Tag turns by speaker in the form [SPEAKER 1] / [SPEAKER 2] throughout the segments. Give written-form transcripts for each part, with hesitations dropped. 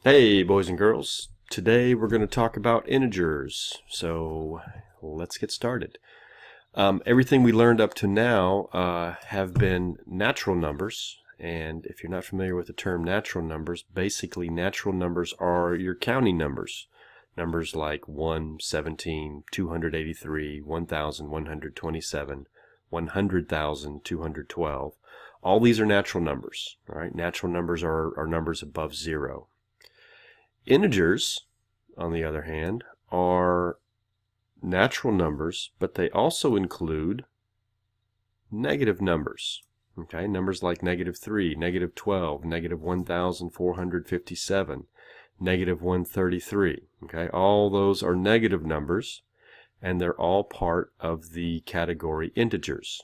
[SPEAKER 1] Hey boys and girls, today we're going to talk about integers, so let's get started. Everything we learned up to now have been natural numbers, and if you're not familiar with the term natural numbers, basically natural numbers are your counting numbers. Numbers like 1, 17, 283, 1,127, 100,212. All these are natural numbers. All right? Natural numbers are numbers above 0. Integers, on the other hand, are natural numbers, but they also include negative numbers. Okay, numbers like -3, -12, -1,457, -133. Okay, all those are negative numbers, and they're all part of the category integers,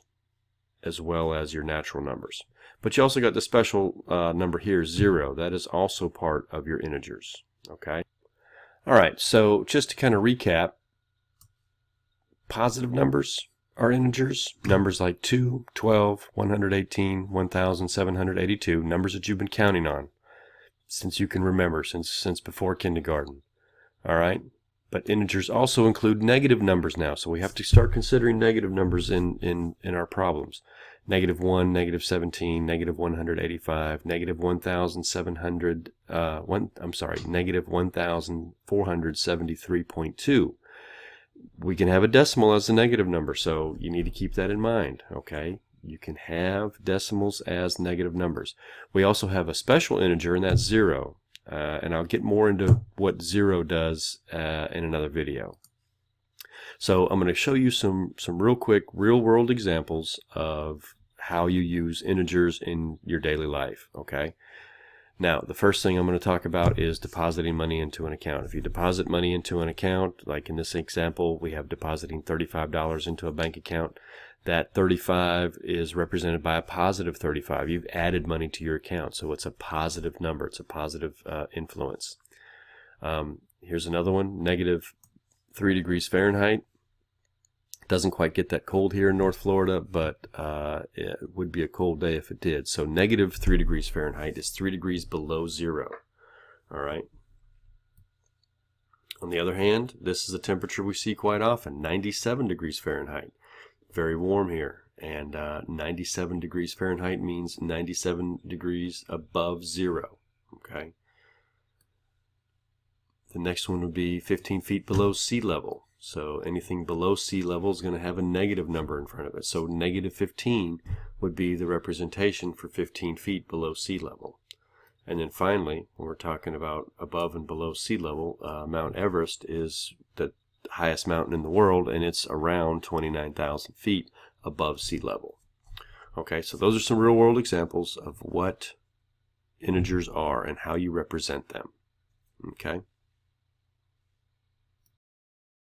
[SPEAKER 1] as well as your natural numbers. But you also got the special number here, 0. That is also part of your integers. Okay. All right. So just to kind of recap, positive numbers are integers. Numbers like 2, 12, 118, 1,782. Numbers that you've been counting on since you can remember, since before kindergarten. All right. But integers also include negative numbers now, so we have to start considering negative numbers in our problems. -1, -17, -185, -1,700. -1,473.2. We can have a decimal as a negative number, so you need to keep that in mind. Okay, you can have decimals as negative numbers. We also have a special integer, and that's 0. And I'll get more into what 0 does in another video. So I'm going to show you some real quick real-world examples of how you use integers in your daily life. Okay. Now, the first thing I'm going to talk about is depositing money into an account. If you deposit money into an account, like in this example, we have depositing $35 into a bank account. That 35 is represented by a positive 35. You've added money to your account, so it's a positive number. It's a positive influence. Here's another one, -3 degrees Fahrenheit. Doesn't quite get that cold here in North Florida, but it would be a cold day if it did. So -3 degrees Fahrenheit is 3 degrees below 0. All right. On the other hand, this is a temperature we see quite often, 97 degrees Fahrenheit. Very warm here, and 97 degrees Fahrenheit means 97 degrees above 0. Okay. The next one would be 15 feet below sea level. So anything below sea level is going to have a negative number in front of it. So -15 would be the representation for 15 feet below sea level. And then finally, when we're talking about above and below sea level, Mount Everest is the highest mountain in the world, and it's around 29,000 feet above sea level. Okay, so those are some real-world examples of what integers are and how you represent them. Okay.